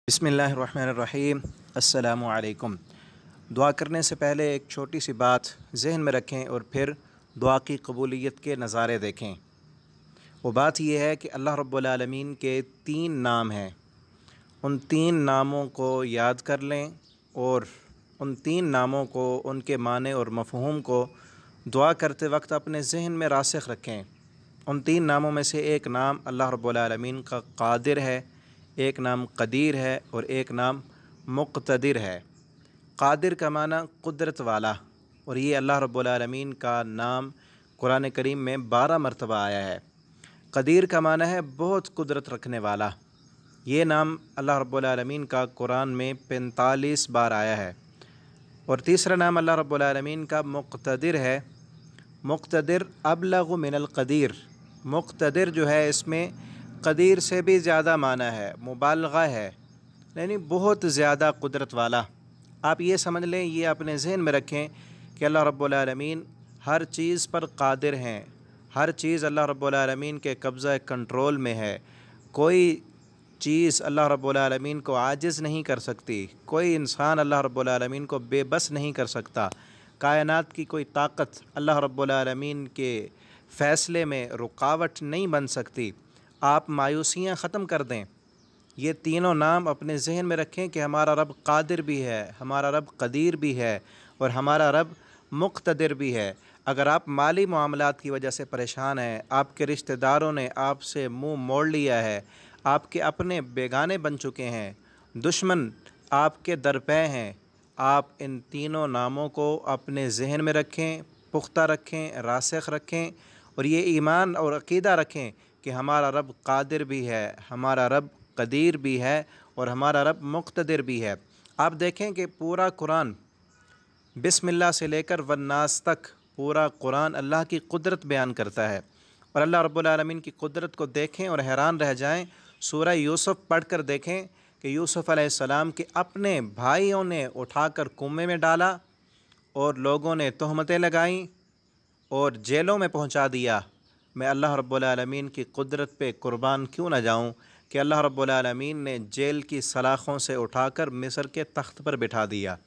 बिस्मिल्लाहिर्रहमानिर्रहीम। अस्सलामु अलैकुम। दुआ करने से पहले एक छोटी सी बात ज़हन में रखें और फिर दुआ की कबूलियत के नज़ारे देखें। वो बात यह है कि अल्लाह रब्बुल आलमीन के 3 नाम हैं। उन 3 नामों को याद कर लें और उन 3 नामों को, उनके माने और मफ़हूम को दुआ करते वक्त अपने ज़हन में रासिख़ रखें। उन 3 नामों में से एक नाम अल्लाह रब्बुल आलमीन का क़ादिर है, एक नाम क़दीर है और एक नाम मुक़तदिर है। क़ादिर का माना कुदरत वाला, और ये अल्लाह रब्बुल आलमीन का नाम कुरान करीम में 12 मरतबा आया है। क़दीर का माना है बहुत कुदरत रखने वाला। ये नाम अल्लाह रब्बुल आलमीन का कुरान में 45 बार आया है। और तीसरा नाम अल्लाह रब्बुल आलमीन का मुक़तदिर है। मुक़तदिर अबलग़ु मिनल क़दीर। मुक़तदिर जो है, इसमें क़दीर से भी ज़्यादा माना है, मुबालग़ा है, यानी बहुत ज़्यादा कुदरत वाला। आप ये समझ लें, ये अपने ज़हन में रखें कि अल्लाह रब्बुल आलमीन हर चीज़ पर क़ादिर हैं। हर चीज़ अल्लाह रब्बुल आलमीन के कब्ज़ा कंट्रोल में है। कोई चीज़ अल्लाह रब्बुल आलमीन को आजिज़ नहीं कर सकती। कोई इंसान अल्लाह रब्बुल आलमीन को बेबस नहीं कर सकता। कायनात की कोई ताकत अल्लाह रब्बुल आलमीन के फ़ैसले में रुकावट नहीं बन सकती। आप मायूसियाँ ख़त्म कर दें। ये तीनों नाम अपने ज़हन में रखें कि हमारा रब क़ादिर भी है, हमारा रब क़दीर भी है और हमारा रब मुक़तदिर भी है। अगर आप माली मामलात की वजह से परेशान हैं, आपके रिश्तेदारों ने आपसे मुँह मोड़ लिया है, आपके अपने बेगाने बन चुके हैं, दुश्मन आपके दरपे हैं, आप इन तीनों नामों को अपने ज़हन में रखें, पुख्ता रखें, रासिख़ रखें और ये ईमान और अक़ीदा रखें कि हमारा रब क़ादिर भी है, हमारा रब क़दीर भी है और हमारा रब मुक़तदिर भी है। आप देखें कि पूरा कुरान बिस्मिल्लाह से लेकर वन्नास तक पूरा कुरान अल्लाह की कुदरत बयान करता है। और अल्लाह रब्बुल आलमीन की कुदरत को देखें और हैरान रह जाएं। सूरह यूसुफ़ पढ़ कर देखें कि यूसुफ़ अलैहिस्सलाम के अपने भाइयों ने उठाकर कुएं में डाला और लोगों ने तोहमतें लगाईं और जेलों में पहुंचा दिया। मैं अल्लाह रब्बुल आलमीन की कुदरत पे कुर्बान क्यों ना जाऊं कि अल्लाह रब्बुल आलमीन ने जेल की सलाख़ों से उठाकर मिस्र के तख्त पर बिठा दिया।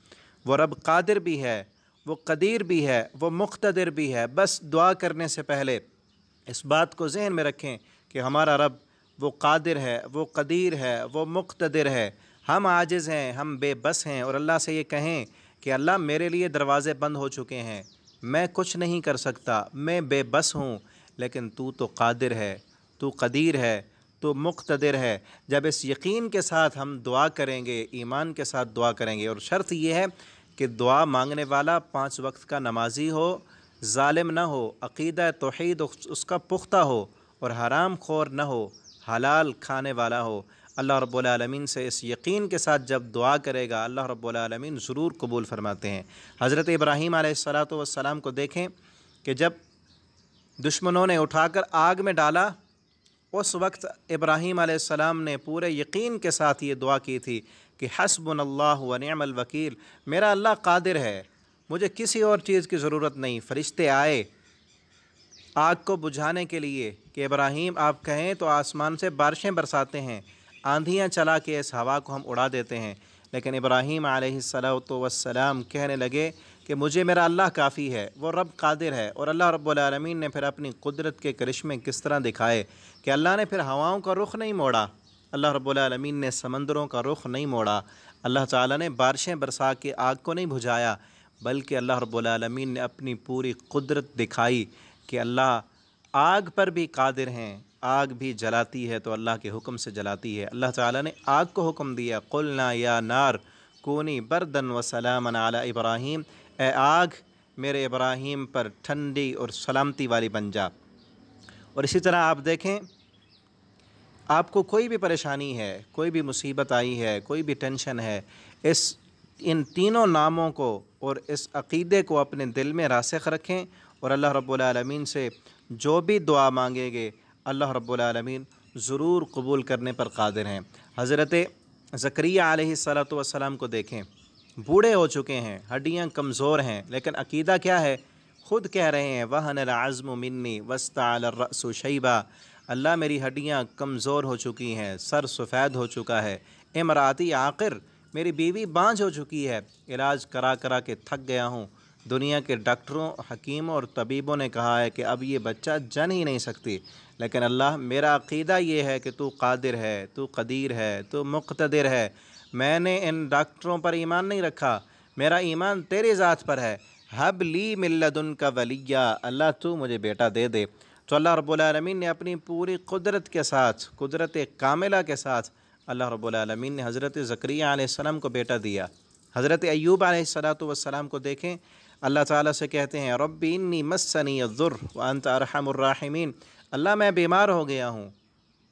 वो रब क़ादिर भी है, वो क़दीर भी है, वो मुक़तदिर भी है। बस दुआ करने से पहले इस बात को ज़हन में रखें कि हमारा रब वो क़ादिर है, वो क़दीर है, वो मुक़तदिर है। हम आजिज़ हैं, हम बेबस हैं और अल्लाह से ये कहें कि अल्लाह मेरे लिए दरवाज़े बंद हो चुके हैं, मैं कुछ नहीं कर सकता, मैं बेबस हूँ, लेकिन तू तो क़ादिर है, तू क़दीर है, तो मुक़तदिर है। जब इस यकीन के साथ हम दुआ करेंगे, ईमान के साथ दुआ करेंगे, और शर्त यह है कि दुआ मांगने वाला 5 वक्त का नमाजी हो, ज़ालिम ना हो, अक़ीदा तौहीद उसका पुख्ता हो और हराम खोर न हो, हलाल खाने वाला हो। अल्लाह रब्बुल आलमीन से इस यकीन के साथ जब दुआ करेगा, अल्लाह रब्बुल आलमीन ज़रूर कबूल फरमाते हैं। हज़रत इब्राहीम अलैहिस्सलातु वस्सलाम को देखें कि जब दुश्मनों ने उठाकर आग में डाला, उस वक्त इब्राहीम अलैहिस्सलाम ने पूरे यकीन के साथ ये दुआ की थी कि हस्बुनल्लाहु व निअमल वकील, मेरा अल्लाह क़ादिर है, मुझे किसी और चीज़ की ज़रूरत नहीं। फ़रिश्ते आए आग को बुझाने के लिए कि इब्राहीम आप कहें तो आसमान से बारिशें बरसाते हैं, आंधियाँ चला के इस हवा को हम उड़ा देते हैं। लेकिन इब्राहीम अलैहिस्सलातु वस्सलाम कहने लगे कि मुझे मेरा अल्लाह काफ़ी है, वो रब क़ादिर है। और अल्लाह रब्बुल आलमीन ने फिर अपनी कुदरत के करिश्मे किस तरह दिखाए कि अल्लाह ने फिर हवाओं का रुख नहीं मोड़ा, अल्लाह रब्बुल आलमीन ने समंदरों का रुख नहीं मोड़ा, अल्लाह ताला ने बारिशें बरसा के आग को नहीं बुझाया, बल्कि अल्लाह रब्बुल आलमीन ने अपनी पूरी कुदरत दिखाई कि अल्लाह आग पर भी क़ादिर हैं। आग भी जलाती है तो अल्लाह के हुक्म से जलाती है। अल्लाह ताला ने आग को हुक्म दिया, क़ुलना या नार कूनी बरदन व सलामन अला इब्राहीम, ए आग मेरे इब्राहीम पर ठंडी और सलामती वाली बन जा। और इसी तरह आप देखें, आपको कोई भी परेशानी है, कोई भी मुसीबत आई है, कोई भी टेंशन है, इन तीनों नामों को और इस अक़ीदे को अपने दिल में रासिख़ रखें और अल्लाह रब्बुल आलमीन से जो भी दुआ मांगेंगे, अल्लाह रब्बुल आलमीन ज़रूर कबूल करने पर क़ादिर हैं। हज़रत ज़करिया अलैहिस्सलातु वस्सलाम को देखें, बूढ़े हो चुके हैं, हड्डियाँ कमज़ोर हैं, लेकिन अक़ीदा क्या है? ख़ुद कह रहे हैं वहनल अज़्मु मिन्नी वस्तअल अर्रअसु शैबा, अल्लाह मेरी हड्डियाँ कमज़ोर हो चुकी हैं, सर सफ़ेद हो चुका है, इमराती आखिर, मेरी बीवी बांझ हो चुकी है, इलाज करा करा के थक गया हूँ। दुनिया के डॉक्टरों, हकीमों और तबीबों ने कहा है कि अब ये बच्चा जन ही नहीं सकती, लेकिन अल्लाह मेरा अक़ीदा ये है कि तू कादिर है, तू क़दीर है, तू मुक़तदिर है। मैंने इन डॉक्टरों पर ईमान नहीं रखा, मेरा ईमान तेरी ज़ात पर है। हब ली मिन लदुनका वलिया, अल्लाह तू मुझे बेटा दे दे। तो अल्लाह रब्बुल आलमीन ने अपनी पूरी कुदरत के साथ, कुदरत कामिला के साथ, अल्लाह रब्बुल आलमीन ने हज़रत ज़करिया अलैहिस्सलाम को बेटा दिया। हज़रत अय्यूब अलैहिस्सलाम को देखें, अल्लाह ताला से कहते हैं रब्बी इन्नी मस्सनी अज़्ज़ुर व अंत अरहमुर राहिमीन, अल्लाह मैं बीमार हो गया हूँ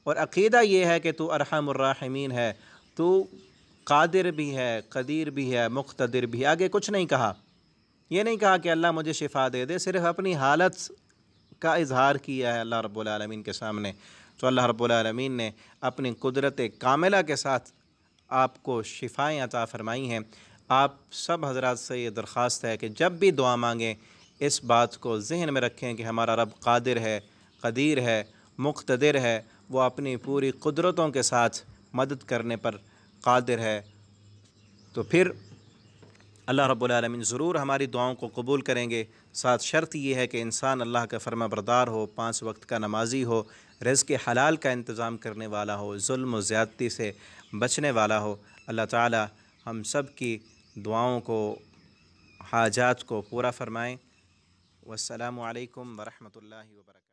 और अक़ीदा ये है कि तू अरहमुर राहिमीन है, तू कादिर भी है, क़दीर भी है, मुक़तदिर भी। आगे कुछ नहीं कहा, ये नहीं कहा कि अल्लाह मुझे शिफ़ा दे दे, सिर्फ़ अपनी हालत का इजहार किया है अल्लाह रब्बुल आलमीन के सामने। तो अल्लाह रब्बुल आलमीन ने अपनी कुदरत कामिला के साथ आपको शिफ़ाएँ अता फ़रमाई हैं। आप सब हज़रात से ये दरख्वास्त है कि जब भी दुआ मांगें इस बात को ज़हन में रखें कि हमारा रब कादिर है, क़दीर है, मुक़तदिर है, वो अपनी पूरी कुदरतों के साथ मदद करने पर कादिर है। तो फिर अल्लाह रब्बुल आलमीन ज़रूर हमारी दुआओं को कबूल करेंगे। साथ शर्त ये है कि इंसान अल्लाह का फरमाबरदार हो, 5 वक्त का नमाजी हो, रिज़्क़ हलाल का इंतज़ाम करने वाला हो, ज़ुल्म व ज़्यादती से बचने वाला हो। अल्लाह ताला हम सब की दुआओं को, हाजात को पूरा फ़रमाएँ। वस्सलामु अलैकुम व रहमतुल्लाहि व बरकातहू।